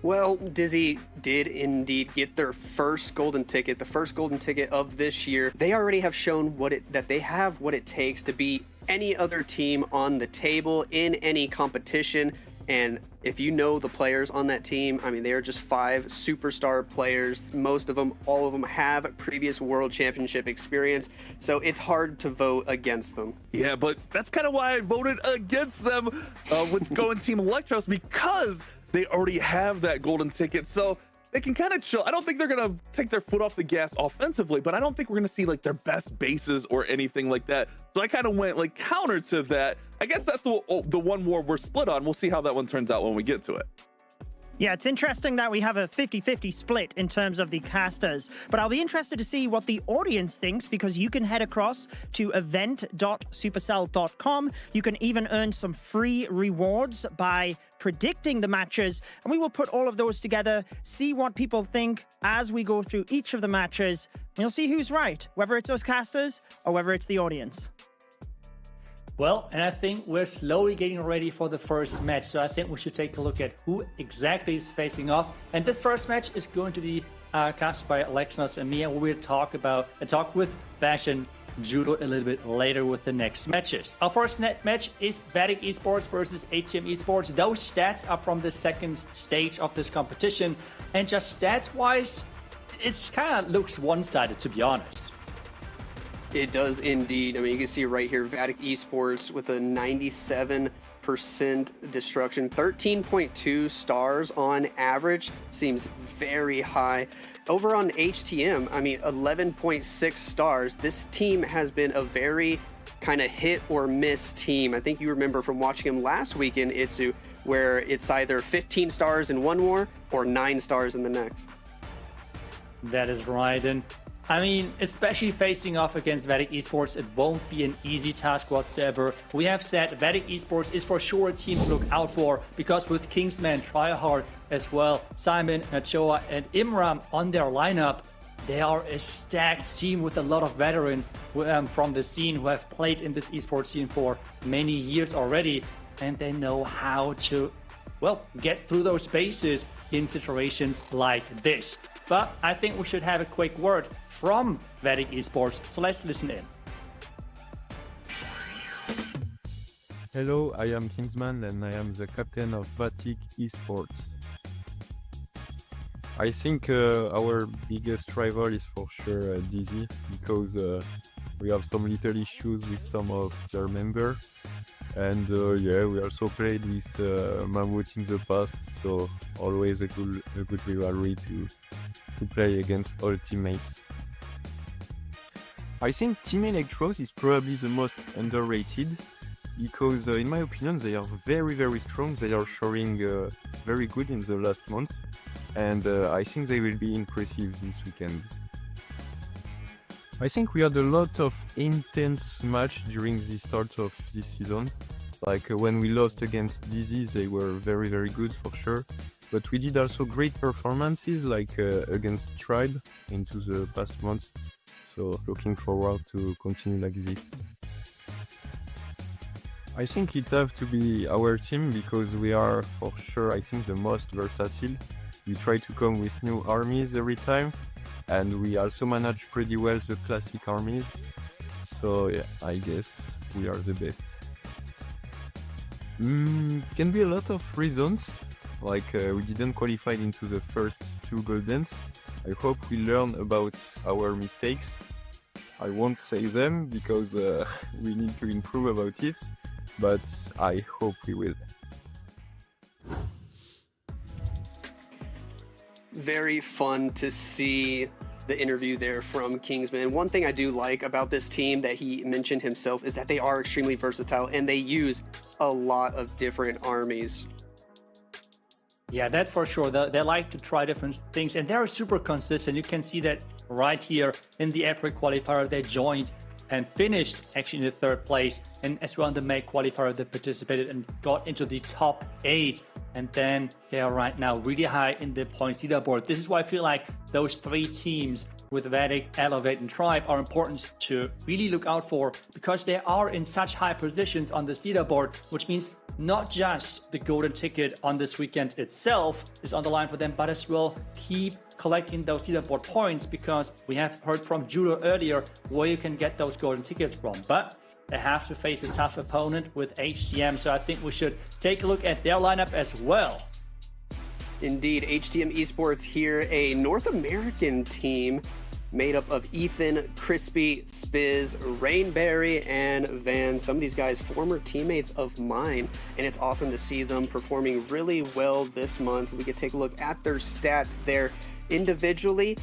Well, Dizzy did indeed get their first golden ticket, the first golden ticket of this year. They already have shown that they have what it takes to beat any other team on the table in any competition. And if you know the players on that team, I mean, they are just 5 superstar players. Most of them, all of them have previous world championship experience. So it's hard to vote against them. Yeah, but that's kind of why I voted against them with going Team Lexnos, because they already have that golden ticket. So they can kind of chill. I don't think they're going to take their foot off the gas offensively, but I don't think we're going to see like their best bases or anything like that. So I kind of went like counter to that. I guess that's the one war we're split on. We'll see how that one turns out when we get to it. Yeah, it's interesting that we have a 50-50 split in terms of the casters, but I'll be interested to see what the audience thinks, because you can head across to event.supercell.com. You can even earn some free rewards by predicting the matches, and we will put all of those together, see what people think as we go through each of the matches, and you'll see who's right, whether it's us casters or whether it's the audience. Well, and I think we're slowly getting ready for the first match, so I think we should take a look at who exactly is facing off. And this first match is going to be cast by Lexnos and me, and we'll talk with Bash and Judo a little bit later with the next matches. Our first match is Vatic Esports versus HTM Esports. Those stats are from the second stage of this competition, and just stats-wise, it kind of looks one-sided, to be honest. It does indeed. I mean, you can see right here, Vatic Esports with a 97% destruction, 13.2 stars on average. Seems very high. Over on HTM, I mean, 11.6 stars. This team has been a very kind of hit or miss team. I think you remember from watching them last week in Itsu, where it's either 15 stars in one war or 9 stars in the next. That is right. And I mean, especially facing off against Vatic Esports, it won't be an easy task whatsoever. We have said Vatic Esports is for sure a team to look out for, because with Kingsman, Tryhard as well, Simon, Nachoa, and Imram on their lineup, they are a stacked team with a lot of veterans from the scene who have played in this esports scene for many years already, and they know how to, well, get through those bases in situations like this. But I think we should have a quick word from Vatic Esports, so let's listen in. Hello, I am Kingsman and I am the captain of Vatic Esports. I think our biggest rival is for sure Dizzy, because we have some little issues with some of their members. And yeah, we also played with Mammoth in the past, so always a good rivalry to play against all teammates. I think Team Electros is probably the most underrated, because in my opinion they are very strong. They are showing very good in the last months, and I think they will be impressive this weekend. I think we had a lot of intense match during the start of this season. Like when we lost against Dizzy, they were very good for sure. But we did also great performances like against Tribe into the past months. So looking forward to continue like this. I think it have to be our team, because we are for sure, I think, the most versatile. We try to come with new armies every time, and we also manage pretty well the classic armies. So yeah, I guess we are the best. Can be a lot of reasons, like we didn't qualify into the first 2 Goldens. I hope we learn about our mistakes. I won't say them because we need to improve about it, but I hope we will. Very fun to see the interview there from Kingsman. One thing I do like about this team that he mentioned himself is that they are extremely versatile and they use a lot of different armies. Yeah, that's for sure. They like to try different things, and they're super consistent. You can see that right here in the Africa qualifier. They joined and finished actually in the 3rd place, and as well in the May qualifier they participated and got into the top 8, and then they are right now really high in the points leaderboard. This is why I feel like those 3 teams with Vatic, Elevate, and Tribe are important to really look out for, because they are in such high positions on this leaderboard, which means not just the golden ticket on this weekend itself is on the line for them, but as well keep collecting those leaderboard points, because we have heard from Judo earlier where you can get those golden tickets from. But they have to face a tough opponent with HTM, so I think we should take a look at their lineup as well. Indeed, HTM Esports here, a North American team made up of Ethan, Crispy, Spiz, Rainberry, and Van. Some of these guys, former teammates of mine, and it's awesome to see them performing really well this month. We could take a look at their stats there individually.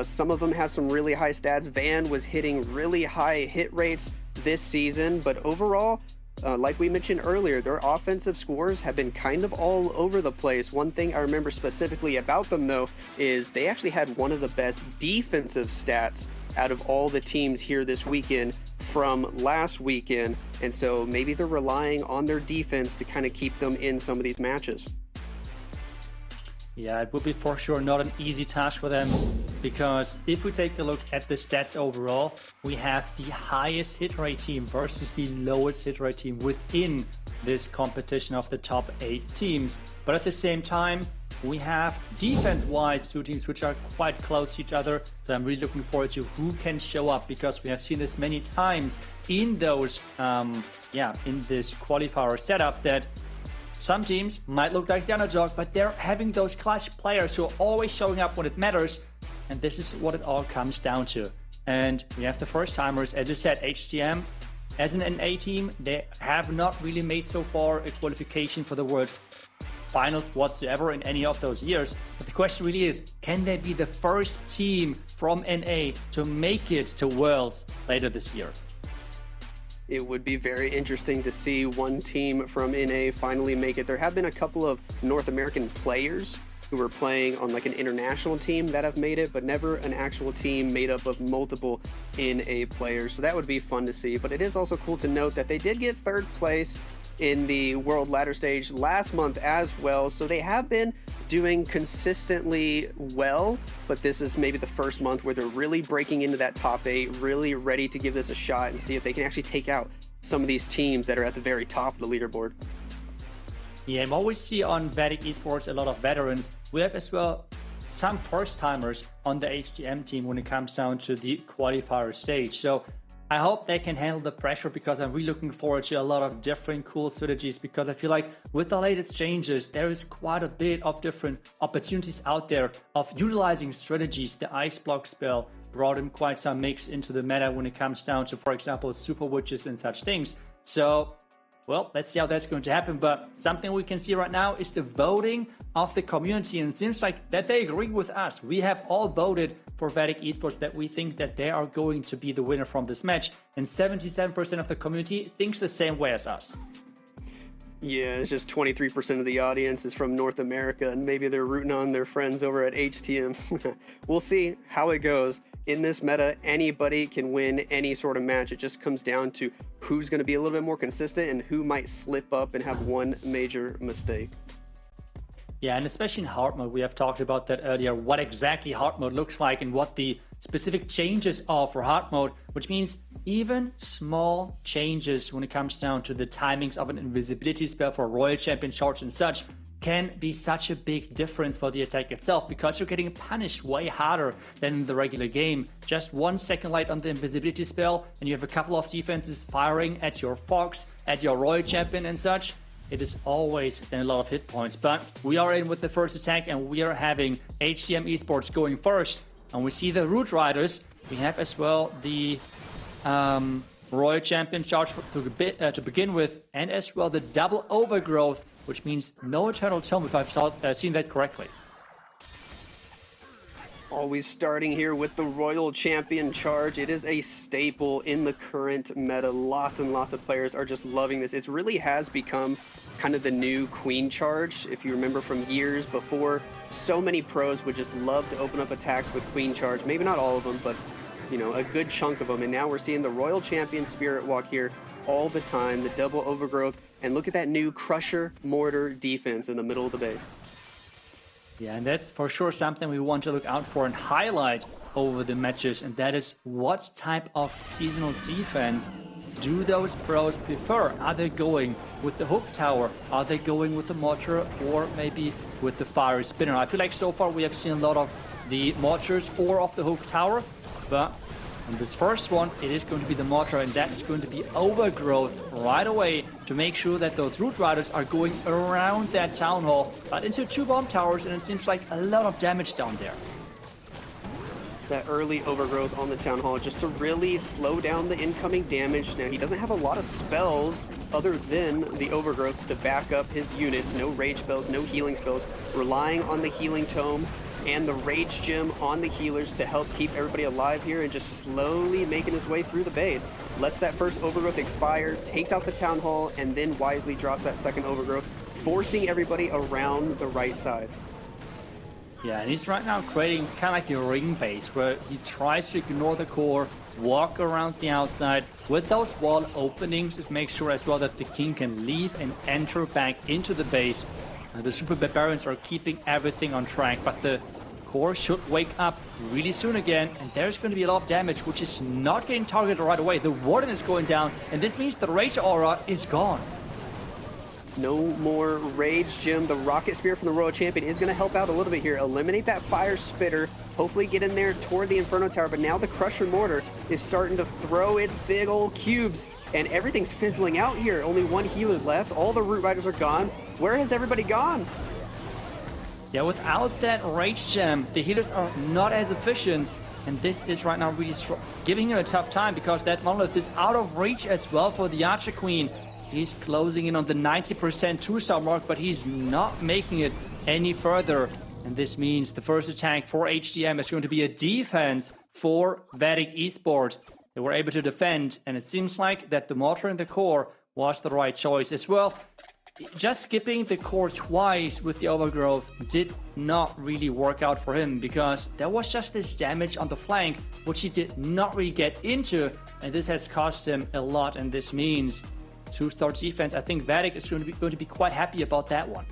Some of them have some really high stats. Van was hitting really high hit rates this season, but overall, like we mentioned earlier, their offensive scores have been kind of all over the place. One thing I remember specifically about them, though, is they actually had one of the best defensive stats out of all the teams here this weekend from last weekend. And so maybe they're relying on their defense to kind of keep them in some of these matches. Yeah, it would be for sure not an easy task for them, because if we take a look at the stats overall, we have the highest hit rate team versus the lowest hit rate team within this competition of the top 8 teams. But at the same time, we have defense-wise 2 teams which are quite close to each other. So I'm really looking forward to who can show up, because we have seen this many times in those, in this qualifier setup, that some teams might look like the underdog, but they're having those clutch players who are always showing up when it matters. And this is what it all comes down to. And we have the first timers, as you said, HTM. As an NA team, they have not really made so far a qualification for the World Finals whatsoever in any of those years. But the question really is, can they be the first team from NA to make it to Worlds later this year? It would be very interesting to see one team from NA finally make it. There have been a couple of North American players who are playing on like an international team that have made it, but never an actual team made up of multiple NA players. So that would be fun to see. But it is also cool to note that they did get 3rd place in the World Ladder Stage last month as well. So they have been doing consistently well, but this is maybe the first month where they're really breaking into that top 8, really ready to give this a shot and see if they can actually take out some of these teams that are at the very top of the leaderboard. Yeah, I always see on Vatic Esports a lot of veterans. We have as well some first-timers on the HTM team when it comes down to the qualifier stage. So I hope they can handle the pressure, because I'm really looking forward to a lot of different cool strategies, because I feel like with the latest changes, there is quite a bit of different opportunities out there of utilizing strategies. The Ice Block spell brought in quite some mix into the meta when it comes down to, for example, super witches and such things. So, well, let's see how that's going to happen. But something we can see right now is the voting of the community, and it seems like that they agree with us. We have all voted for Vatic Esports that we think that they are going to be the winner from this match, and 77% of the community thinks the same way as us. Yeah, it's just 23% of the audience is from North America, and maybe they're rooting on their friends over at HTM. We'll see how it goes. In this meta, anybody can win any sort of match. It just comes down to who's going to be a little bit more consistent and who might slip up and have one major mistake. Yeah, and especially in hard mode, we have talked about that earlier, what exactly hard mode looks like and what the specific changes are for hard mode, which means even small changes when it comes down to the timings of an invisibility spell for Royal Champion charge and such can be such a big difference for the attack itself, because you're getting punished way harder than in the regular game. Just 1 second light on the invisibility spell and you have a couple of defenses firing at your Fox, at your Royal Champion and such. It is always then a lot of hit points. But we are in with the first attack, and we are having HTM Esports going first. And we see the Root Riders. We have as well the Royal Champion charge to begin with, and as well the double overgrowth, which means no Eternal Tome, if I've seen that correctly. Always starting here with the Royal Champion charge. It is a staple in the current meta. Lots and lots of players are just loving this. It really has become kind of the new Queen charge. If you remember from years before, so many pros would just love to open up attacks with Queen charge. Maybe not all of them, but you know, a good chunk of them. And now we're seeing the Royal Champion Spirit Walk here all the time, the double overgrowth, and look at that new Crusher Mortar defense in the middle of the base. Yeah, and that's for sure something we want to look out for and highlight over the matches, and that is what type of seasonal defense do those pros prefer? Are they going with the hook tower? Are they going with the mortar, or maybe with the fire spinner? I feel like so far we have seen a lot of the mortars or of the hook tower, but on this first one, it is going to be the mortar, and that is going to be overgrowth right away to make sure that those root riders are going around that town hall, but into 2 bomb towers, and it seems like a lot of damage down there. That early overgrowth on the town hall just to really slow down the incoming damage. Now he doesn't have a lot of spells other than the overgrowths to back up his units. No rage spells, no healing spells, relying on the healing tome and the rage gem on the healers to help keep everybody alive here, and just slowly making his way through the base. Lets that first overgrowth expire, takes out the town hall, and then wisely drops that second overgrowth, forcing everybody around the right side. Yeah, and he's right now creating kind of like the ring base, where he tries to ignore the core, walk around the outside with those wall openings to make sure as well that the king can leave and enter back into the base. The super barbarians are keeping everything on track, but the core should wake up really soon again, and there's going to be a lot of damage, which is not getting targeted right away. The warden is going down, and this means the rage aura is gone. No more rage gem. The rocket spear from the royal champion is going to help out a little bit here. Eliminate that fire spitter. Hopefully get in there toward the inferno tower. But now the crusher mortar is starting to throw its big old cubes, and everything's fizzling out here. Only one healer left. All the root riders are gone. Where has everybody gone? Yeah, without that rage gem, the healers are not as efficient, and this is right now really giving him a tough time, because that monolith is out of reach as well for the Archer Queen. He's closing in on the 90% 2-star mark, but he's not making it any further. And this means the first attack for HTM is going to be a defense for Vatic Esports. They were able to defend, and it seems like that the mortar and the core was the right choice as well. Just skipping the core twice with the overgrowth did not really work out for him, because there was just this damage on the flank which he did not really get into, and this has cost him a lot. And this means 2-star defense. I think Vatic is going to be quite happy about that one.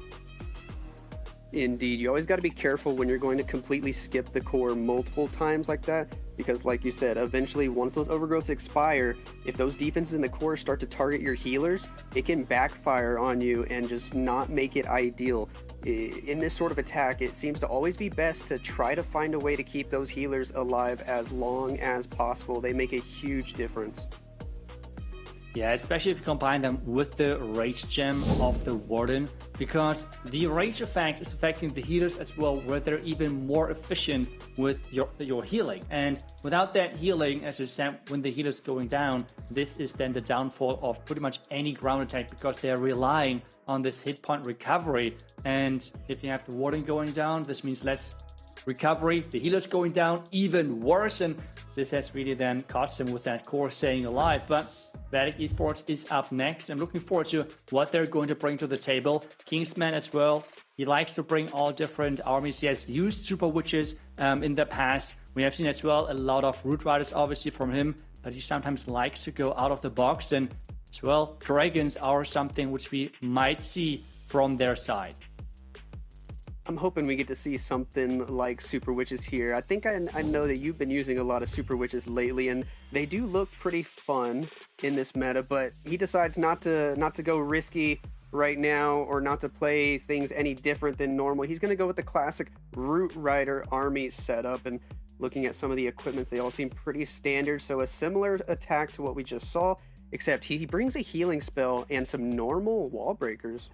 Indeed, you always got to be careful when you're going to completely skip the core multiple times like that, because like you said, eventually once those overgrowths expire, if those defenses in the core start to target your healers, it can backfire on you and just not make it ideal. In this sort of attack, it seems to always be best to try to find a way to keep those healers alive as long as possible. They make a huge difference. Yeah, especially if you combine them with the rage gem of the warden, because the rage effect is affecting the healers as well, where they're even more efficient with your healing. And without that healing, as you said, when the healer's going down, this is then the downfall of pretty much any ground attack, because they're relying on this hit point recovery. And if you have the warden going down, this means less recovery. The healer's going down, even worse, and this has really then cost him with that core staying alive. But Vatic Esports is up next. I'm looking forward to what they're going to bring to the table. Kingsman as well. He likes to bring all different armies. He has used super witches in the past. We have seen as well a lot of root riders obviously from him, but he sometimes likes to go out of the box, and as well dragons are something which we might see from their side. I'm hoping we get to see something like Super Witches here. I think I know that you've been using a lot of Super Witches lately, and they do look pretty fun in this meta, but he decides not to go risky right now, or not to play things any different than normal. He's going to go with the classic Root Rider army setup, and looking at some of the equipments, they all seem pretty standard. So a similar attack to what we just saw, except he brings a healing spell and some normal wall breakers.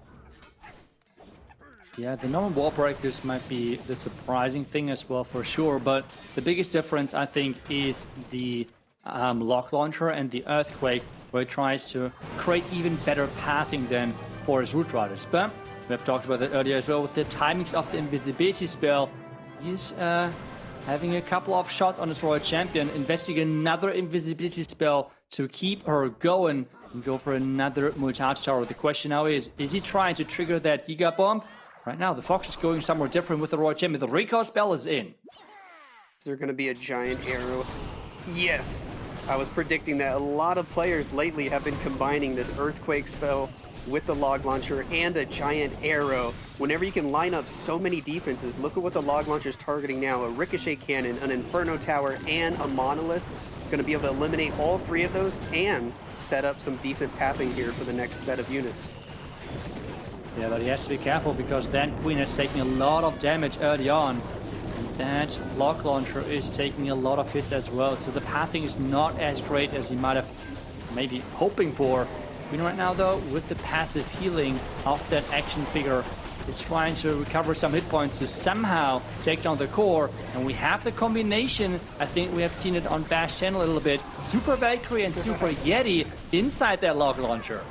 Yeah, the normal wall breakers might be the surprising thing as well, for sure, but the biggest difference, I think, is the lock launcher and the earthquake, where it tries to create even better pathing than for his root riders. But we have talked about that earlier as well with the timings of the invisibility spell. He's having a couple of shots on his royal champion, investing another invisibility spell to keep her going and go for another multi tower. The question now is he trying to trigger that Giga Bomb? Right now, the Fox is going somewhere different with the royal champion. The recall spell is in. Is there going to be a giant arrow? Yes! I was predicting that. A lot of players lately have been combining this earthquake spell with the log launcher and a giant arrow. Whenever you can line up so many defenses, look at what the log launcher is targeting now. A ricochet cannon, an inferno tower, and a monolith. going to be able to eliminate all 3 of those and set up some decent pathing here for the next set of units. Yeah, but he has to be careful because then Queen is taking a lot of damage early on. And that lock launcher is taking a lot of hits as well. So the pathing is not as great as he might have maybe hoping for. Queen right now though, with the passive healing of that action figure, is trying to recover some hit points to somehow take down the core. And we have the combination, I think we have seen it on Bash channel a little bit, Super Valkyrie and Super Yeti inside that lock launcher.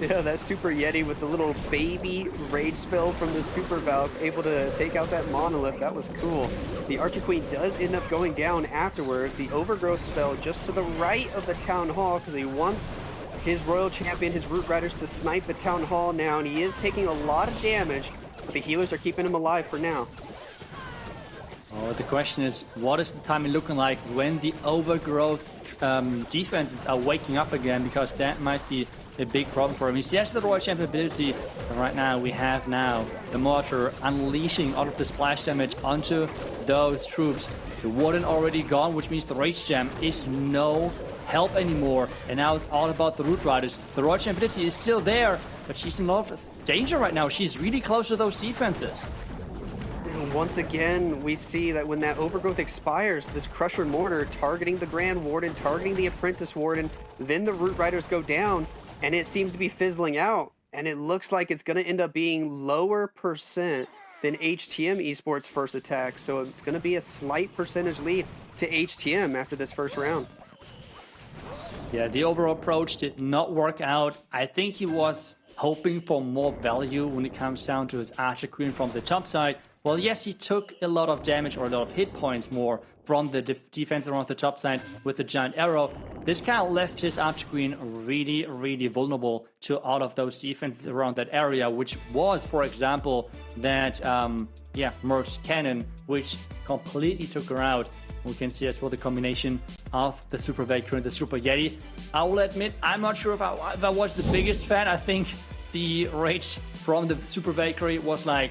Yeah, that Super Yeti with the little baby rage spell from the Super Valk, able to take out that monolith. That was cool. The Archer Queen does end up going down afterwards. The Overgrowth spell just to the right of the Town Hall, because he wants his Royal Champion, his Root Riders, to snipe the Town Hall now, and he is taking a lot of damage, but the healers are keeping him alive for now. Oh, the question is, what is the timing looking like when the Overgrowth defenses are waking up again, because that might be a big problem for him. He has the Royal Champion ability, and right now we have the Mortar unleashing all of the splash damage onto those troops. The Warden already gone, which means the Rage Gem is no help anymore, and now it's all about the Root Riders. The Royal Champion ability is still there, but she's in a lot of danger right now. She's really close to those defenses. Once again, we see that when that Overgrowth expires, this Crusher Mortar targeting the Grand Warden, targeting the Apprentice Warden, then the Root Riders go down, and it seems to be fizzling out, and it looks like it's going to end up being lower percent than HTM Esports' first attack, so it's going to be a slight percentage lead to HTM after this first round. Yeah, the overall approach did not work out. I think he was hoping for more value when it comes down to his Archer Queen from the top side. Well, yes, he took a lot of damage or a lot of hit points more from the defense around the top side with the Giant Arrow. This kind of left his Archer Queen really, really vulnerable to all of those defenses around that area, which was, for example, that merged cannon, which completely took her out. We can see as well the combination of the Super Valkyrie and the Super Yeti. I will admit, I'm not sure if I was the biggest fan. I think the rage from the Super Valkyrie was like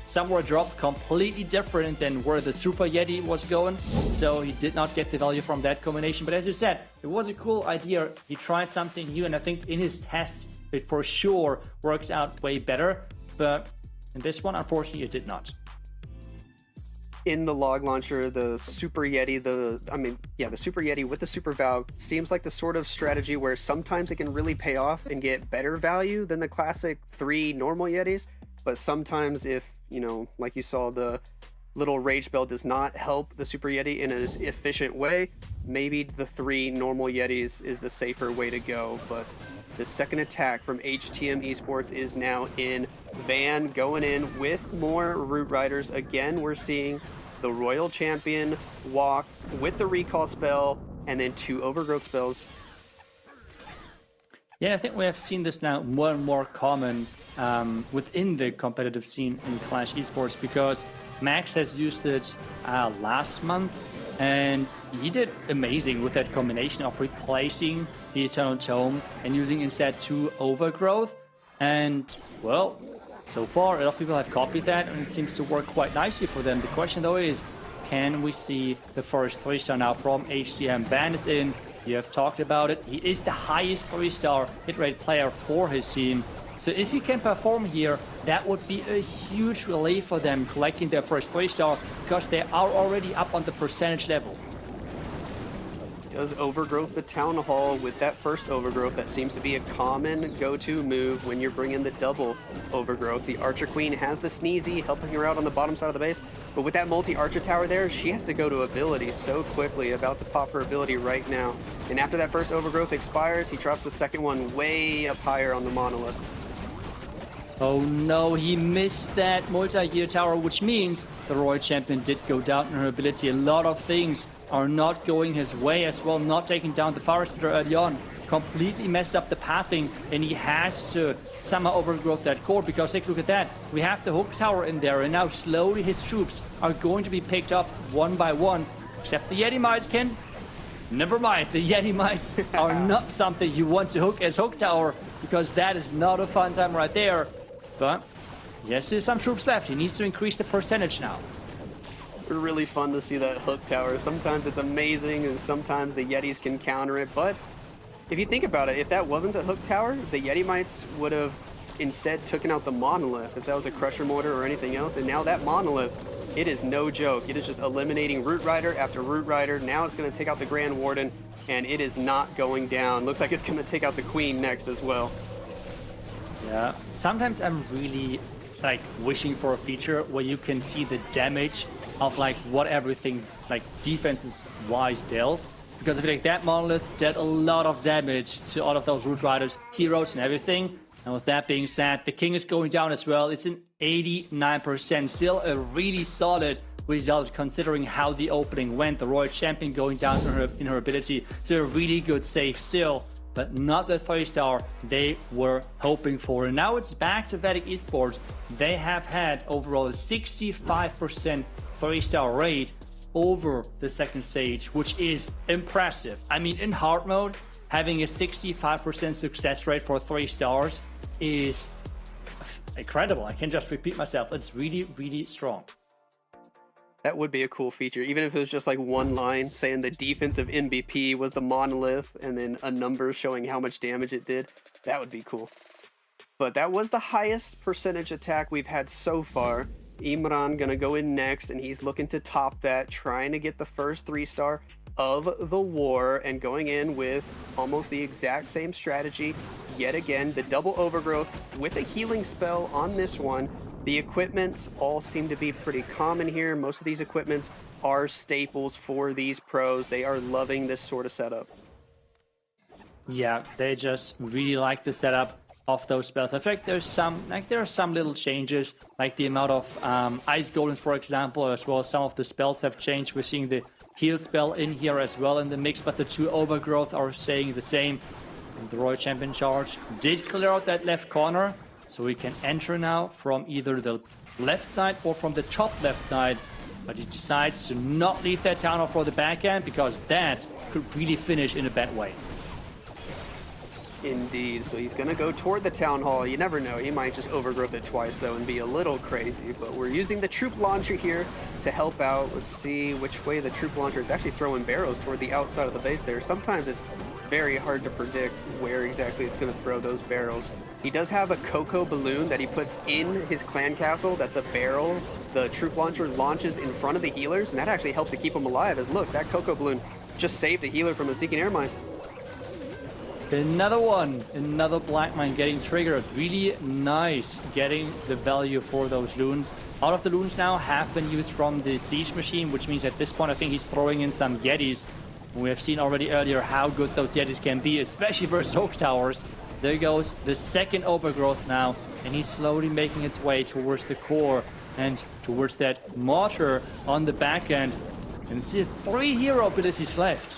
somewhere dropped completely different than where the Super Yeti was going. So he did not get the value from that combination. But as you said, it was a cool idea. He tried something new, and I think in his tests, it for sure worked out way better. But in this one, unfortunately, it did not. In the log launcher, the Super Yeti, the Super Yeti with the Super Valk seems like the sort of strategy where sometimes it can really pay off and get better value than the classic 3 normal Yetis. But sometimes if, like you saw, the little Rage Spell does not help the Super Yeti in an efficient way, maybe the 3 normal Yetis is the safer way to go. But the second attack from HTM Esports is now in. Van going in with more Root Riders. Again, we're seeing the Royal Champion walk with the Recall spell and then 2 Overgrowth spells. Yeah, I think we have seen this now more and more common within the competitive scene in Clash Esports, because Max has used it last month, and he did amazing with that combination of replacing the Eternal Tome and using instead 2 Overgrowth. And, well, so far a lot of people have copied that, and it seems to work quite nicely for them. The question though is, can we see the first 3-star now from HTM? Van is in, you have talked about it. He is the highest 3-star hit rate player for his team. So if he can perform here, that would be a huge relief for them collecting their first 3-star, because they are already up on the percentage level. Does Overgrowth the Town Hall with that first Overgrowth. That seems to be a common go-to move when you're bringing the double Overgrowth. The Archer Queen has the Sneezy helping her out on the bottom side of the base, but with that multi-Archer tower there, she has to go to ability so quickly, about to pop her ability right now. And after that first Overgrowth expires, he drops the second one way up higher on the Monolith. Oh no, he missed that multi-year tower, which means the Royal Champion did go down in her ability. A lot of things are not going his way as well, not taking down the Fire Spitter early on. Completely messed up the pathing, and he has to somehow overgrowth that core, because take a look at that. We have the hook tower in there, and now slowly his troops are going to be picked up one by one, except the Yeti Mites can. Never mind, the Yeti Mites are not something you want to hook as hook tower, because that is not a fun time right there. But yes, there's some troops left. He needs to increase the percentage now. Really fun to see that hook tower. Sometimes it's amazing, and sometimes the Yetis can counter it. But if you think about it, if that wasn't a hook tower, the Yeti Mites would have instead taken out the Monolith if that was a Crusher Mortar or anything else. And now that Monolith, it is no joke. It is just eliminating Root Rider after Root Rider. Now it's going to take out the Grand Warden, and it is not going down. Looks like it's going to take out the Queen next as well. Yeah, sometimes I'm really like wishing for a feature where you can see the damage of like what everything like defenses wise dealt. Because I feel like that Monolith did a lot of damage to all of those Root Riders, heroes and everything. And with that being said, the King is going down as well. It's an 89%, still a really solid result considering how the opening went. The Royal Champion going down in her ability, so a really good save still, but not the 3-star they were hoping for. And now it's back to Vatic Esports. They have had overall a 65% 3-star rate over the second stage, which is impressive. I mean, in hard mode, having a 65% success rate for 3 stars is incredible. I can just repeat myself. It's really, really strong. That would be a cool feature, even if it was just like one line saying the defensive MVP was the Monolith and then a number showing how much damage it did. That would be cool. But that was the highest percentage attack we've had so far. Imran gonna go in next, and he's looking to top that, trying to get the first 3-star of the war, and going in with almost the exact same strategy. Yet again, the double overgrowth with a healing spell on this one. The equipments all seem to be pretty common here. Most of these equipments are staples for these pros. They are loving this sort of setup. Yeah, they just really like the setup of those spells. I think there are some little changes, like the amount of ice golems, for example, as well as some of the spells have changed. We're seeing the heal spell in here as well in the mix, but the 2 overgrowth are staying the same. And the Royal Champion charge did clear out that left corner, so we can enter now from either the left side or from the top left side. But he decides to not leave that town hall for the backhand, because that could really finish in a bad way. Indeed, so he's gonna go toward the town hall. You never know, he might just overgrowth it twice though and be a little crazy, but we're using the troop launcher here to help out. Let's see which way the troop launcher, it's actually throwing barrels toward the outside of the base there. Sometimes it's very hard to predict where exactly it's gonna throw those barrels. He does have a Cocoa balloon that he puts in his clan castle that the troop launcher launches in front of the healers, and that actually helps to keep them alive, as look, that Cocoa balloon just saved a healer from a Seeking Air Mine. Another one, another Black Mine getting triggered. Really nice getting the value for those loons. All of the loons now have been used from the Siege Machine, which means at this point I think he's throwing in some Yetis. We have seen already earlier how good those Yetis can be, especially versus Oak Towers. There goes the second overgrowth now, and he's slowly making its way towards the core and towards that mortar on the back end. And see 3 hero abilities left.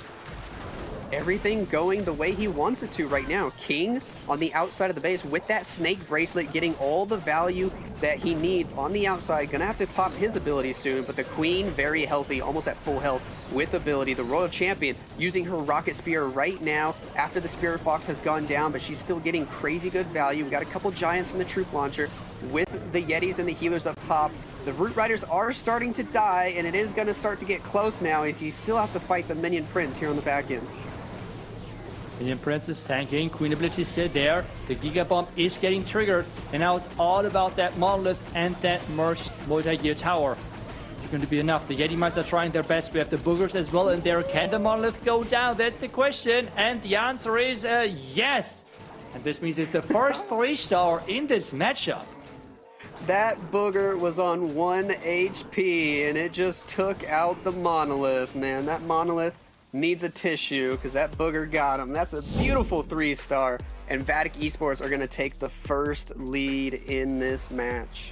Everything going the way he wants it to right now. King on the outside of the base with that snake bracelet, getting all the value that he needs on the outside. Gonna have to pop his ability soon, but the Queen very healthy, almost at full health with ability. The Royal Champion using her Rocket Spear right now after the Spirit Fox has gone down, but she's still getting crazy good value. We got a couple Giants from the Troop Launcher with the Yetis and the healers up top. The Root Riders are starting to die, and it is gonna start to get close now as he still has to fight the Minion Prince here on the back end. Minion Prince is tanking, Queen ability is still there, the Giga Bomb is getting triggered, and now it's all about that Monolith and that merged multi-year tower. Is it going to be enough? The Yeti Mites are trying their best, we have the Boogers as well in there. Can the Monolith go down? That's the question, and the answer is yes! And this means it's the first 3-star in this matchup. That Booger was on 1 HP, and it just took out the Monolith, man. That Monolith needs a tissue because that Booger got him. That's a beautiful 3-star, and Vatic Esports are going to take the first lead in this match.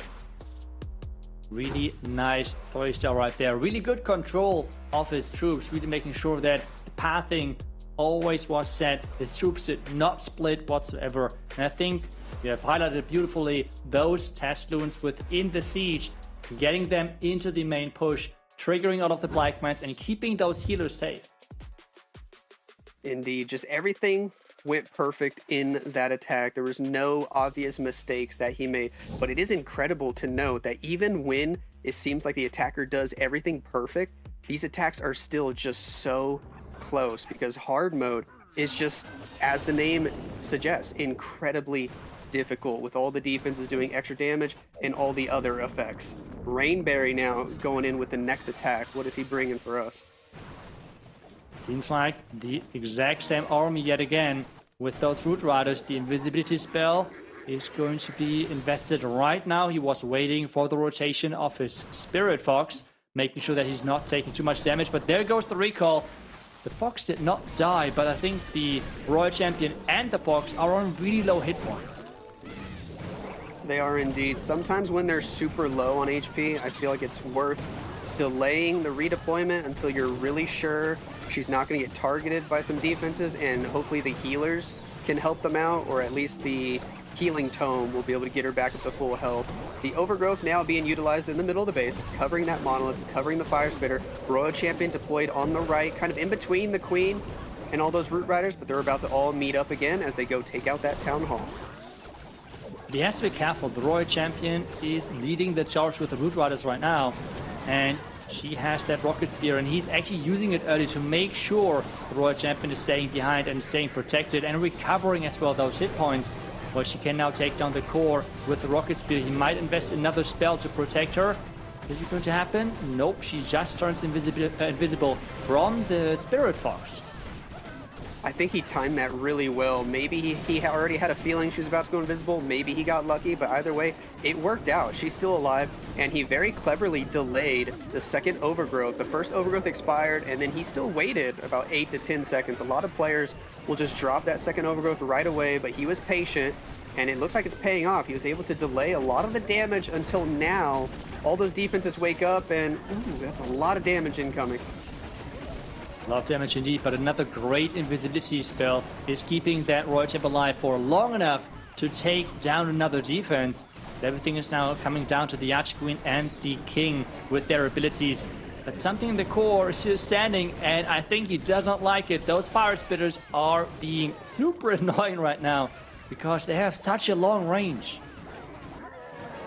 Really nice 3-star right there. Really good control of his troops, really making sure that the pathing always was set. His troops did not split whatsoever. And I think you have highlighted beautifully those test loons within the siege, getting them into the main push, triggering all of the Black Mines and keeping those healers safe. Indeed, just everything went perfect in that attack. There was no obvious mistakes that he made, but it is incredible to note that even when it seems like the attacker does everything perfect, these attacks are still just so close because hard mode is just, as the name suggests, incredibly difficult with all the defenses doing extra damage and all the other effects. Rainberry now going in with the next attack. What is he bringing for us? Seems like the exact same army yet again. With those Root Riders, the invisibility spell is going to be invested right now. He was waiting for the rotation of his Spirit Fox, making sure that he's not taking too much damage, but there goes the recall. The Fox did not die, but I think the Royal Champion and the Fox are on really low hit points. They are indeed. Sometimes when they're super low on HP, I feel like it's worth delaying the redeployment until you're really sure she's not going to get targeted by some defenses, and hopefully the healers can help them out, or at least the healing tome will be able to get her back up to full health. The overgrowth now being utilized in the middle of the base, covering that monolith, covering the fire spitter. Royal Champion deployed on the right, kind of in between the queen and all those Root Riders, but they're about to all meet up again as they go take out that town hall. But he has to be careful. The Royal Champion is leading the charge with the Root Riders right now, and she has that Rocket Spear, and he's actually using it early to make sure the Royal Champion is staying behind and staying protected and recovering as well those hit points. Well, she can now take down the core with the Rocket Spear. He might invest another spell to protect her. Is it going to happen? Nope, she just turns invisible from the Spirit Fox. I think he timed that really well. Maybe he already had a feeling she was about to go invisible. Maybe he got lucky, but either way, it worked out. She's still alive, and he very cleverly delayed the second overgrowth. The first overgrowth expired, and then he still waited about 8 to 10 seconds. A lot of players will just drop that second overgrowth right away, but he was patient, and it looks like it's paying off. He was able to delay a lot of the damage until now. All those defenses wake up, and ooh, that's a lot of damage incoming. A lot of damage indeed, but another great invisibility spell is keeping that Royal Champ alive for long enough to take down another defense. Everything is now coming down to the Archqueen and the King with their abilities. But something in the core is still standing, and I think he doesn't like it. Those fire spitters are being super annoying right now because they have such a long range.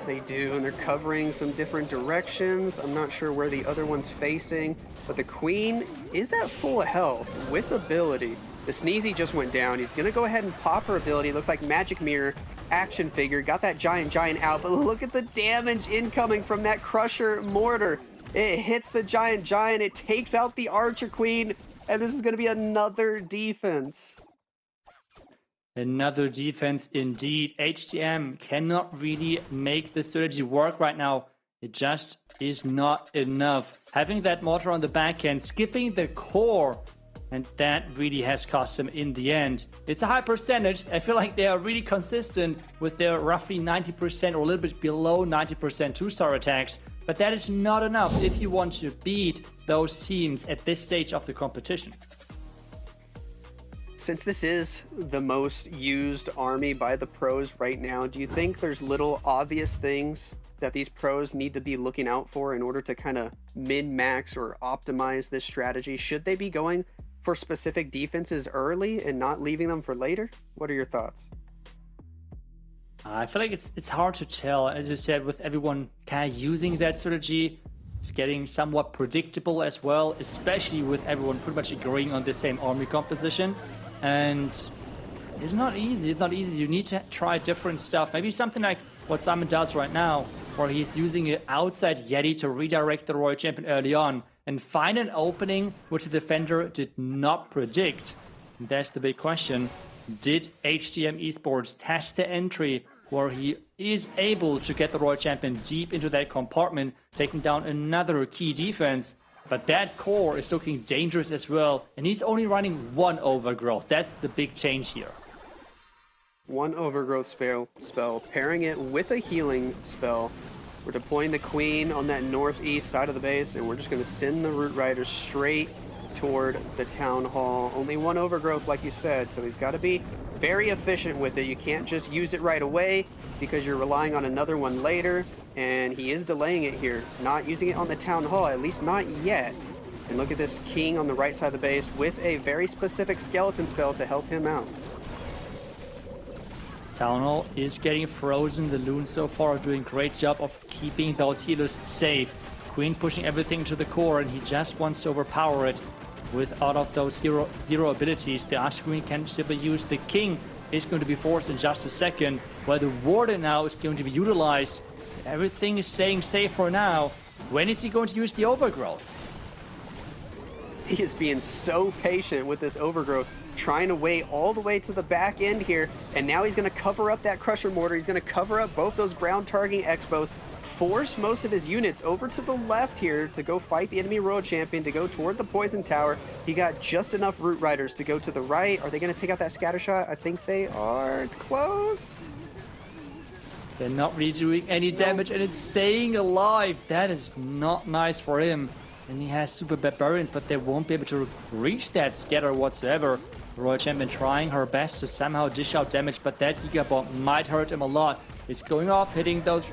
They do, and they're covering some different directions. I'm not sure where the other one's facing, but the Queen is at full health with ability. The Sneezy just went down. He's going to go ahead and pop her ability. It looks like Magic Mirror, action figure, got that giant out, but look at the damage incoming from that Crusher Mortar. It hits the giant, it takes out the Archer Queen, and this is going to be another defense. Another defense indeed. HTM cannot really make the strategy work right now. It just is not enough. Having that mortar on the back end, skipping the core, and that really has cost them in the end. It's a high percentage. I feel like they are really consistent with their roughly 90% or a little bit below 90% 2-star attacks. But that is not enough if you want to beat those teams at this stage of the competition. Since this is the most used army by the pros right now, do you think there's little obvious things that these pros need to be looking out for in order to kind of min-max or optimize this strategy? Should they be going for specific defenses early and not leaving them for later? What are your thoughts? I feel like it's hard to tell. As you said, with everyone kind of using that strategy, it's getting somewhat predictable as well, especially with everyone pretty much agreeing on the same army composition. And it's not easy. It's not easy. You need to try different stuff. Maybe something like what Simon does right now, where he's using an outside Yeti to redirect the Royal Champion early on and find an opening which the defender did not predict. And that's the big question. Did HTM Esports test the entry where he is able to get the Royal Champion deep into that compartment, taking down another key defense? But that core is looking dangerous as well, and he's only running one overgrowth. That's the big change here. One overgrowth spell, pairing it with a healing spell. We're deploying the Queen on that northeast side of the base, and we're just going to send the Root Riders straight toward the Town Hall. Only one overgrowth, like you said, so he's got to be very efficient with it. You can't just use it right away because you're relying on another one later, and he is delaying it here, not using it on the Town Hall, at least not yet. And look at this King on the right side of the base with a very specific skeleton spell to help him out. Town Hall is getting frozen. The Loons so far are doing a great job of keeping those healers safe. Queen pushing everything to the core, and he just wants to overpower it with all of those hero abilities. The Archer Queen can simply use. The King is going to be forced in just a second, while the Warden now is going to be utilized. Everything is staying safe for now. When is he going to use the Overgrowth? He is being so patient with this Overgrowth, trying to wait all the way to the back end here, and now he's going to cover up that Crusher Mortar. He's going to cover up both those ground targeting Expos, force most of his units over to the left here to go fight the enemy Royal Champion, to go toward the Poison Tower. He got just enough Root Riders to go to the right. Are they going to take out that Scatter Shot? I think they are. It's close. They're not really doing any damage, and it's staying alive. That is not nice for him. And he has Super Barbarians, but they won't be able to reach that scatter whatsoever. The Royal Champion trying her best to somehow dish out damage, but that Giga Bomb might hurt him a lot. It's going off, hitting those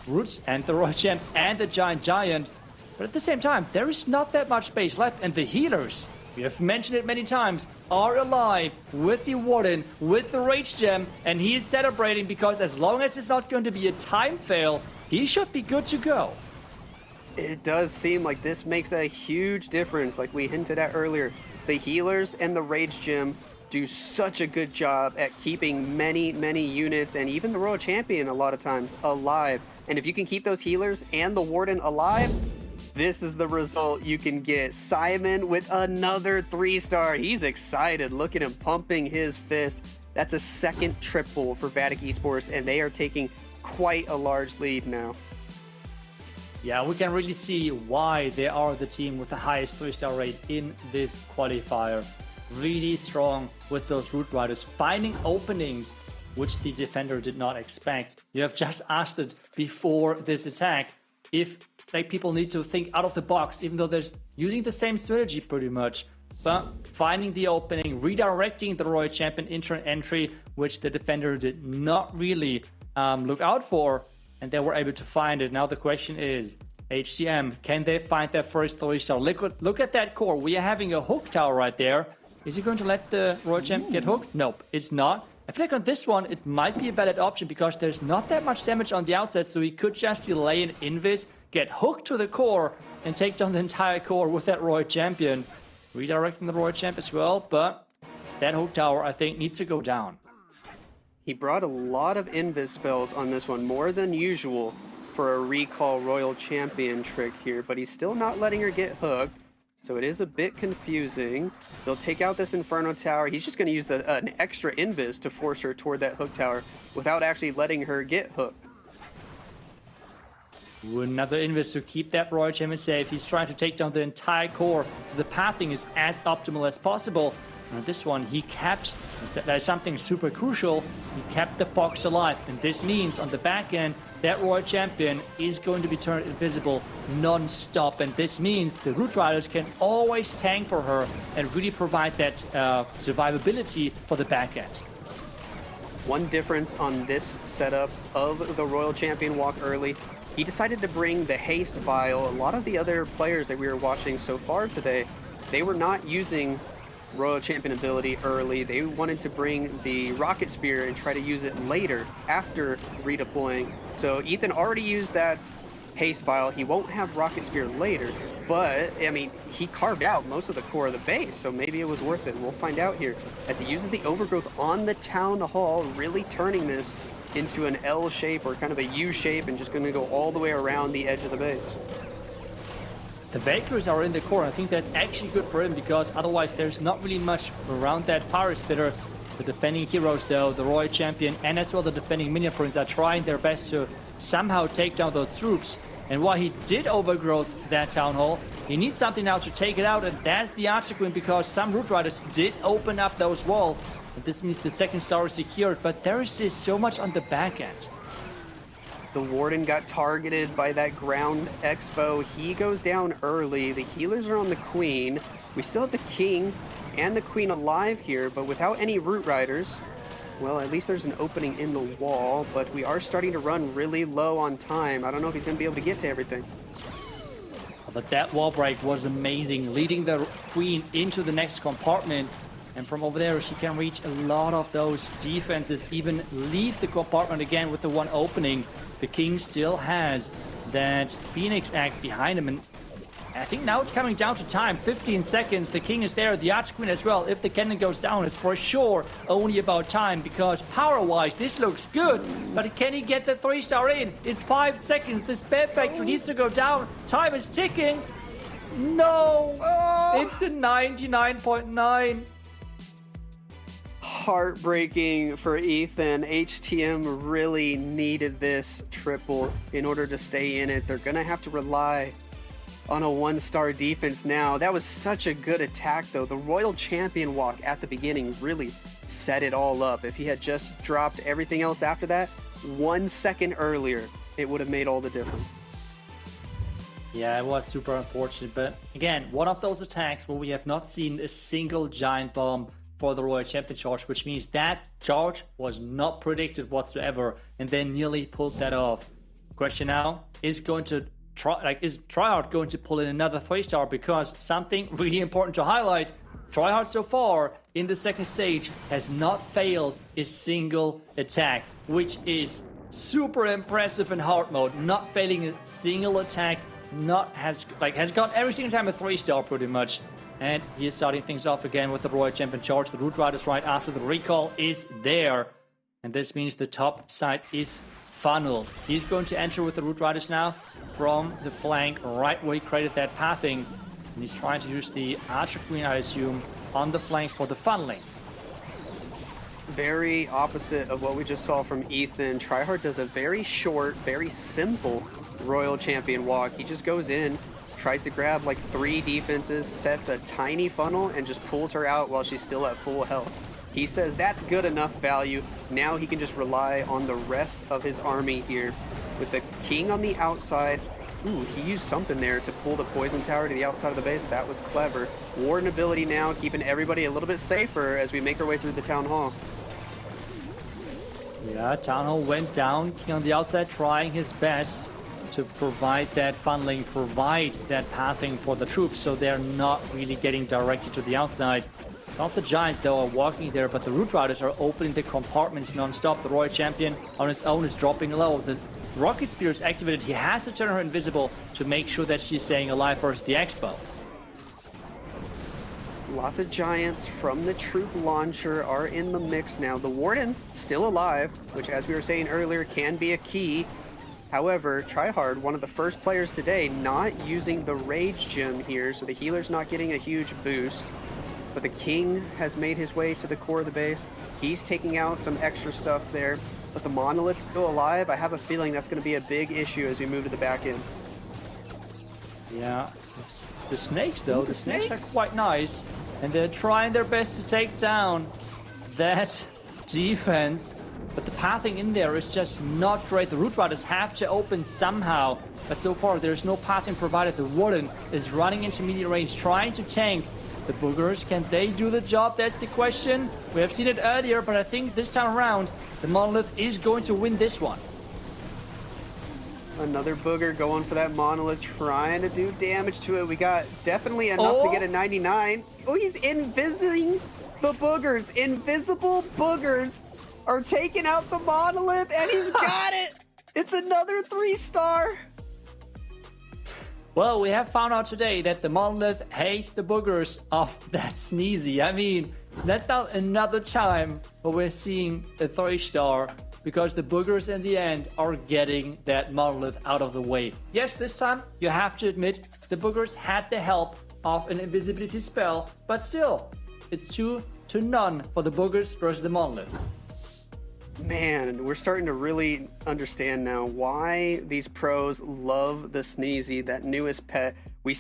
Roots and the Royal Champ and the Giant. But at the same time, there is not that much space left, and the healers, we have mentioned it many times, are alive with the Warden, with the Rage Gem, and he is celebrating because as long as it's not going to be a time fail, he should be good to go. It does seem like this makes a huge difference, like we hinted at earlier. The healers and the Rage Gem do such a good job at keeping many units, and even the Royal Champion a lot of times, alive. And if you can keep those healers and the Warden alive, this is the result you can get. Simon with another 3-star. He's excited. Look at him pumping his fist. That's a second triple for Vatic Esports, and they are taking quite a large lead now. Yeah, we can really see why they are the team with the highest 3-star rate in this qualifier. Really strong with those Root Riders, finding openings which the defender did not expect. You have just asked it before this attack if like people need to think out of the box, even though they're using the same strategy pretty much. But finding the opening, redirecting the Royal Champion into an entry which the defender did not really look out for, and they were able to find it. Now the question is, HTM, can they find their first 3-star? Look at that core. We are having a hook tower right there. Is he going to let the Royal Champ get hooked? Nope, it's not. I feel like on this one, it might be a valid option because there's not that much damage on the outset, so he could just delay an invis, get hooked to the core, and take down the entire core with that Royal Champion. Redirecting the Royal Champ as well, but that hook tower, I think, needs to go down. He brought a lot of invis spells on this one, more than usual for a recall Royal Champion trick here, but he's still not letting her get hooked. So it is a bit confusing. They'll take out this Inferno Tower. He's just going to use an extra invis to force her toward that hook tower without actually letting her get hooked. Ooh, another invis to keep that Royal Champion safe. He's trying to take down the entire core. The pathing is as optimal as possible. And this one, he kept, there's something super crucial, he kept the Fox alive. And this means on the back end, that Royal Champion is going to be turned invisible non-stop. And this means the Root Riders can always tank for her and really provide that survivability for the back end. One difference on this setup of the Royal Champion walk early, he decided to bring the Haste Vial. A lot of the other players that we were watching so far today, they were not using Royal Champion ability early. They wanted to bring the Rocket Spear and try to use it later after redeploying. So Ethan already used that Haste Vial. He won't have Rocket Spear later, but I mean, he carved out most of the core of the base, so maybe it was worth it. We'll find out here as he uses the Overgrowth on the Town Hall, really turning this into an L shape or kind of a U shape and just going to go all the way around the edge of the base. The Valkyries are in the core. I think that's actually good for him because otherwise there's not really much around that Fire Spitter. The defending heroes though, the Royal Champion and as well the defending Minion Prince are trying their best to somehow take down those troops. And while he did overgrowth that Town Hall, he needs something now to take it out, and that's the Archer Queen because some Root Riders did open up those walls. And this means the second star is secured, but there is just so much on the back end. The Warden got targeted by that ground expo. He goes down early. The healers are on the Queen. We still have the King and the Queen alive here, but without any Root Riders. Well, at least there's an opening in the wall, but we are starting to run really low on time. I don't know if he's going to be able to get to everything. But that wall break was amazing, leading the Queen into the next compartment. And from over there, she can reach a lot of those defenses, even leave the compartment again with the one opening. The King still has that Phoenix Act behind him. And I think now it's coming down to time. 15 seconds. The King is there. The Arch Queen as well. If the cannon goes down, it's for sure only about time, because power-wise, this looks good. But can he get the 3-star in? It's 5 seconds. The spare factory needs to go down. Time is ticking. No! It's a 99.9. Heartbreaking for Ethan. HTM really needed this triple in order to stay in it. They're gonna have to rely on a 1-star defense now. That was such a good attack though. The Royal Champion walk at the beginning really set it all up. If he had just dropped everything else after that 1 second earlier, it would have made all the difference. Yeah, it was super unfortunate, but again, one of those attacks where we have not seen a single giant bomb for the Royal Champion charge, which means that charge was not predicted whatsoever, and then nearly pulled that off. Question now is Tryhard going to pull in another 3-star? Because something really important to highlight, Tryhard so far in the second stage has not failed a single attack, which is super impressive in hard mode. Not failing a single attack, has got every single time a 3-star pretty much. And he is starting things off again with the Royal Champion charge. The Root Riders right after the recall is there. And this means the top side is funneled. He's going to enter with the Root Riders now from the flank, right where he created that pathing. And he's trying to use the Archer Queen, I assume, on the flank for the funneling. Very opposite of what we just saw from Ethan. Tryhard does a very short, very simple Royal Champion walk. He just goes in, tries to grab like 3 defenses, sets a tiny funnel, and just pulls her out while she's still at full health. He says that's good enough value. Now he can just rely on the rest of his army here. With the King on the outside, ooh, he used something there to pull the poison tower to the outside of the base. That was clever. Warden ability now, keeping everybody a little bit safer as we make our way through the Town Hall. Yeah, Town Hall went down. King on the outside trying his best to provide that funneling, provide that pathing for the troops, so they're not really getting directed to the outside. Some of the Giants, though, are walking there, but the Root Riders are opening the compartments non-stop. The Royal Champion on his own is dropping low. The Rocket Spear is activated. He has to turn her invisible to make sure that she's staying alive versus the Expo. Lots of Giants from the troop launcher are in the mix now. The Warden still alive, which, as we were saying earlier, can be a key. However, Tryhard, one of the first players today, not using the Rage Gem here, so the healer's not getting a huge boost. But the King has made his way to the core of the base. He's taking out some extra stuff there. But the Monolith's still alive. I have a feeling that's going to be a big issue as we move to the back end. Yeah, the Snakes, though, the snakes are quite nice. And they're trying their best to take down that defense. But the pathing in there is just not great. The Root Riders have to open somehow. But so far, there's no pathing provided. The Warden is running into melee range, trying to tank. The Boogers, can they do the job? That's the question. We have seen it earlier, but I think this time around, the Monolith is going to win this one. Another Booger going for that Monolith, trying to do damage to it. We got definitely enough to get a 99. Oh, he's invising the Boogers. Invisible Boogers are taking out the Monolith, and he's got it. It's another 3-star. Well, we have found out today that the Monolith hates the Boogers of that Sneezy. I mean, that's now another time where we're seeing a 3-star, because the Boogers in the end are getting that Monolith out of the way. Yes, this time you have to admit the Boogers had the help of an invisibility spell, but still, it's 2-0 for the Boogers versus the Monolith. Man, we're starting to really understand now why these pros love the Sneezy, that newest pet. I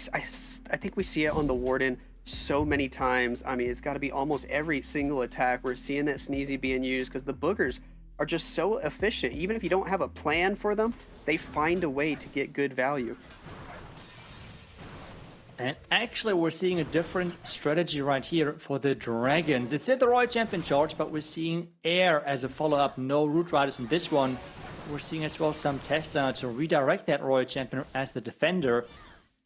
think we see it on the Warden so many times. I mean, it's got to be almost every single attack we're seeing that Sneezy being used, because the Boogers are just so efficient. Even if you don't have a plan for them, they find a way to get good value. And actually, we're seeing a different strategy right here for the Dragons. It's still the Royal Champion charge, but we're seeing Air as a follow-up. No Root Riders in this one. We're seeing as well some Tesla to redirect that Royal Champion as the defender,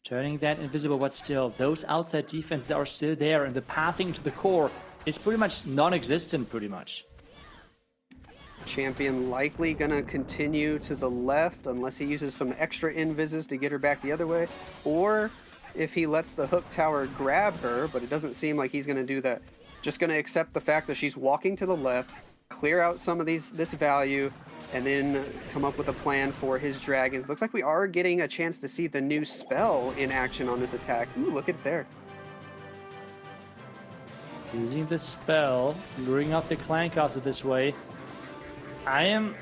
turning that invisible, but still, those outside defenses are still there, and the pathing to the core is pretty much non-existent, pretty much. Champion likely gonna continue to the left unless he uses some extra invises to get her back the other way, or if he lets the hook tower grab her, but it doesn't seem like he's gonna do that. Just gonna accept the fact that she's walking to the left, clear out some of this value, and then come up with a plan for his dragons. Looks like we are getting a chance to see the new spell in action on this attack. Ooh, look at it there. Using the spell, luring out the clan castle this way. I'm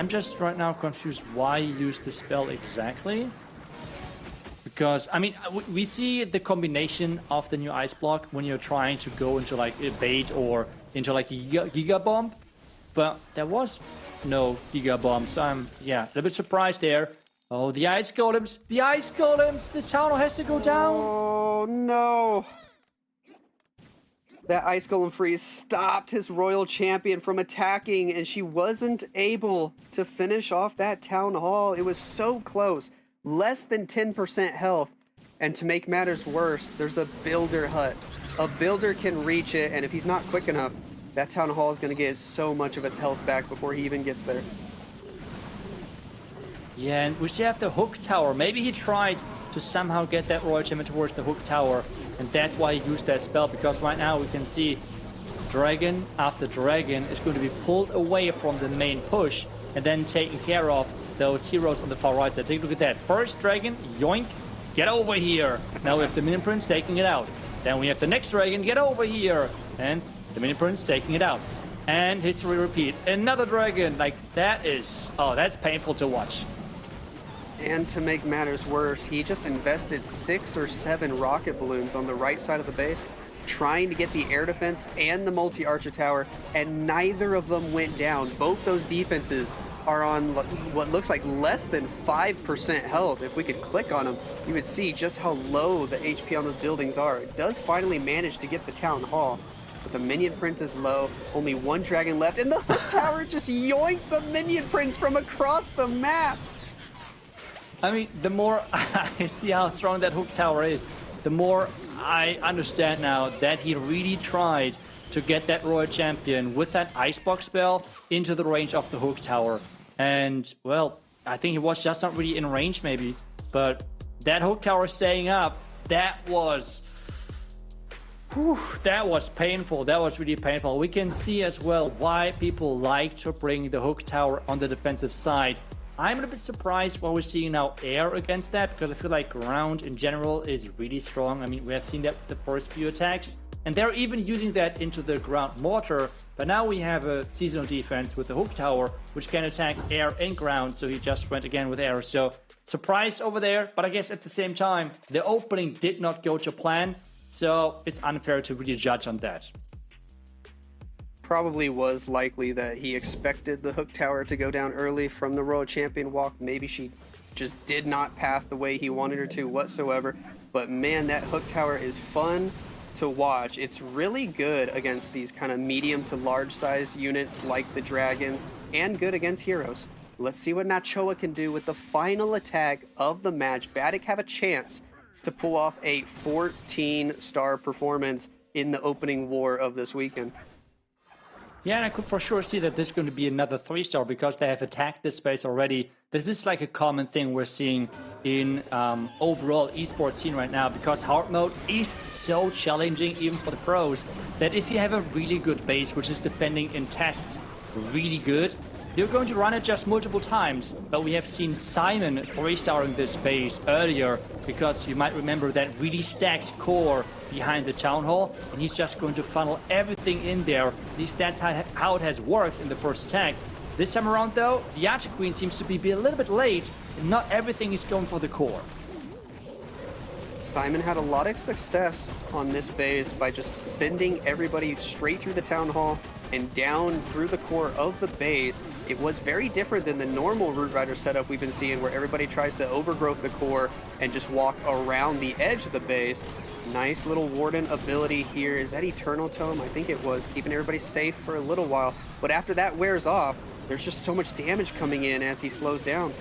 just right now confused why you use the spell exactly. Because, I mean, we see the combination of the new ice block when you're trying to go into like a bait or into like a Giga Bomb, but there was no Giga Bomb, so I'm, yeah, a little bit surprised there. Oh, the ice golems, the tower has to go down. Oh no! That Ice Golem freeze stopped his royal champion from attacking, and she wasn't able to finish off that town hall. It was so close. Less than 10% health. And to make matters worse, there's a builder hut. A builder can reach it, and if he's not quick enough, that town hall is going to get so much of its health back before he even gets there. Yeah, and we still have the hook tower. Maybe he tried to somehow get that royal champion towards the hook tower, and that's why he used that spell, because right now we can see dragon after dragon is going to be pulled away from the main push and then taken care of those heroes on the far right side. Take a look at that. First dragon, yoink, get over here. Now we have the minion prince taking it out. Then we have the next dragon, get over here. And the minion prince taking it out. And history repeat. Another dragon. Like, that is, oh, that's painful to watch. And to make matters worse, he just invested 6 or 7 rocket balloons on the right side of the base, trying to get the air defense and the multi-archer tower, and neither of them went down. Both those defenses are on what looks like less than 5% health. If we could click on them, you would see just how low the HP on those buildings are. It does finally manage to get the town hall, but the minion prince is low, only 1 dragon left, and the hook tower just yoinked the minion prince from across the map. I mean, the more I see how strong that hook tower is, the more I understand now that he really tried to get that royal champion with that icebox spell into the range of the hook tower. And, well, I think he was just not really in range maybe, but that hook tower staying up, that was painful. That was really painful. We can see as well why people like to bring the hook tower on the defensive side. I'm a little bit surprised why we're seeing now air against that, because I feel like ground in general is really strong. I mean, we have seen that the first few attacks, and they're even using that into the ground mortar, but now we have a seasonal defense with the hook tower, which can attack air and ground, so he just went again with air. So, surprised over there, but I guess at the same time, the opening did not go to plan, so it's unfair to really judge on that. Probably was likely that he expected the hook tower to go down early from the royal champion walk. Maybe she just did not path the way he wanted her to whatsoever. But man, that hook tower is fun to watch. It's really good against these kind of medium to large size units like the dragons, and good against heroes. Let's see what Nachoa can do with the final attack of the match. Vatic have a chance to pull off a 14-star performance in the opening war of this weekend. Yeah, and I could for sure see that this is going to be another 3-star because they have attacked this space already. This is like a common thing we're seeing in overall esports scene right now, because hard mode is so challenging even for the pros that if you have a really good base which is defending in tests really good, you're going to run it just multiple times. But we have seen Simon 3-starring this base earlier, because you might remember that really stacked core behind the town hall, and he's just going to funnel everything in there. At least that's how it has worked in the first attack. This time around though, the Archer Queen seems to be a little bit late, and not everything is going for the core. Simon had a lot of success on this base by just sending everybody straight through the town hall and down through the core of the base. It was very different than the normal Root Rider setup we've been seeing, where everybody tries to overgrowth the core and just walk around the edge of the base. Nice little Warden ability here. Is that Eternal Tome? I think it was, keeping everybody safe for a little while. But after that wears off, there's just so much damage coming in as he slows down.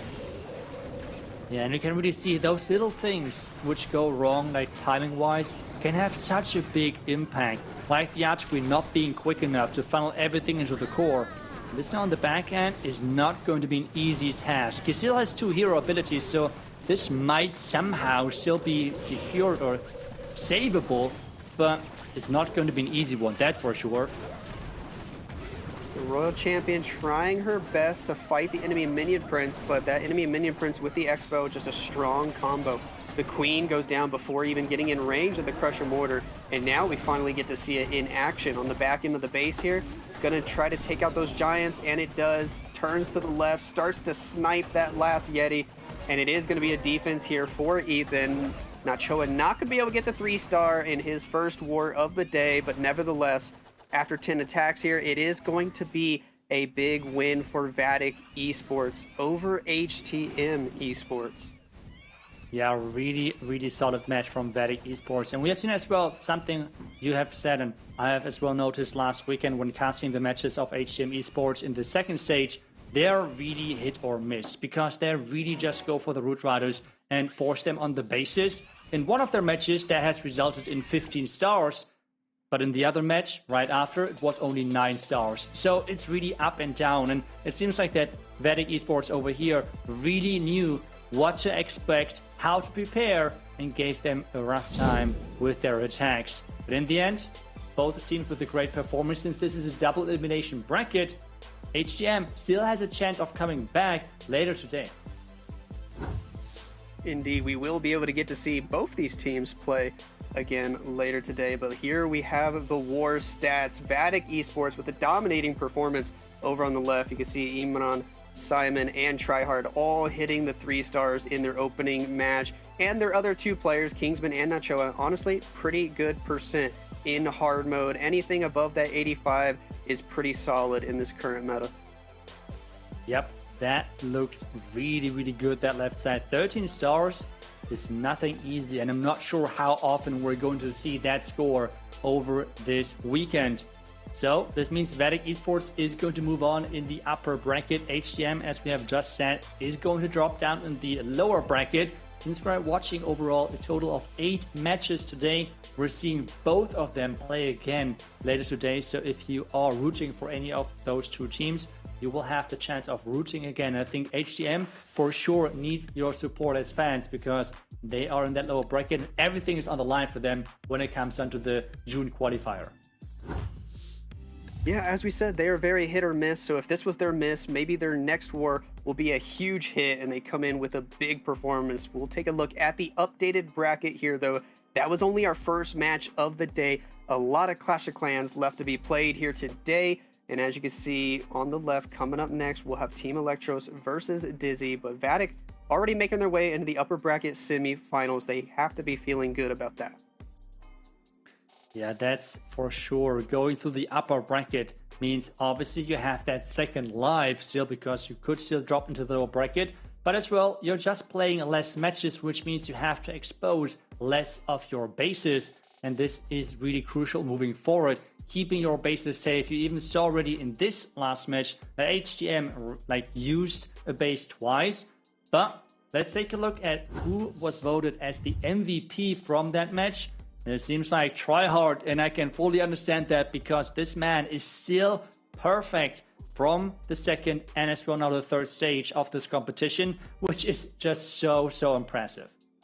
Yeah, and you can really see those little things which go wrong, like timing-wise, can have such a big impact. Like the arch screen not being quick enough to funnel everything into the core. This now on the back end is not going to be an easy task. He still has 2 hero abilities, so this might somehow still be secured or savable, but it's not going to be an easy one, that's for sure. The Royal Champion trying her best to fight the enemy Minion Prince, but that enemy Minion Prince with the Expo, just a strong combo. The Queen goes down before even getting in range of the Crusher Mortar, and now we finally get to see it in action on the back end of the base here. Gonna try to take out those Giants, and it does. Turns to the left, starts to snipe that last Yeti, and it is gonna be a defense here for Ethan. Nachoa not gonna be able to get the 3-star in his first war of the day, but nevertheless, after 10 attacks here, it is going to be a big win for Vatic Esports over HTM Esports. Yeah, really solid match from Vatic Esports. And we have seen as well something you have said, and I have as well noticed last weekend when casting the matches of HTM Esports in the second stage, they're really hit or miss because they really just go for the Root Riders and force them on the bases. In one of their matches, that has resulted in 15 stars. But in the other match, right after, it was only 9 stars. So it's really up and down. And it seems like that Vatic Esports over here really knew what to expect, how to prepare, and gave them a rough time with their attacks. But in the end, both teams with a great performance. Since this is a double elimination bracket, HTM still has a chance of coming back later today. Indeed, we will be able to get to see both these teams play again later today, but here we have the war stats. Vatic Esports with a dominating performance over on the left. You can see Imran, Simon, and Tryhard all hitting the 3 stars in their opening match, and their other 2 players, Kingsman and Nachoa, honestly pretty good percent in hard mode. Anything above that 85 is pretty solid in this current meta. Yep, that looks really good, that left side. 13 stars is nothing easy, and I'm not sure how often we're going to see that score over this weekend. So this means Vatic Esports is going to move on in the upper bracket. HTM, as we have just said, is going to drop down in the lower bracket. Since we're watching overall a total of 8 matches today, we're seeing both of them play again later today. So if you are rooting for any of those 2 teams, you will have the chance of rooting again. I think HTM for sure needs your support as fans because they are in that lower bracket and everything is on the line for them when it comes down to the June qualifier. Yeah, as we said, they are very hit or miss. So if this was their miss, maybe their next war will be a huge hit and they come in with a big performance. We'll take a look at the updated bracket here, though. That was only our first match of the day. A lot of Clash of Clans left to be played here today. And as you can see on the left, coming up next, we'll have Team Electros versus Dizzy. But Vatic already making their way into the upper bracket semi-finals. They have to be feeling good about that. Yeah, that's for sure. Going through the upper bracket means obviously you have that second life still because you could still drop into the lower bracket. But as well, you're just playing less matches, which means you have to expose less of your bases. And this is really crucial moving forward. Keeping your bases safe. You even saw already in this last match that HTM used a base twice. But let's take a look at who was voted as the MVP from that match. And it seems like Tryhard, and I can fully understand that because this man is still perfect from the second and as well now the third stage of this competition, which is just so impressive.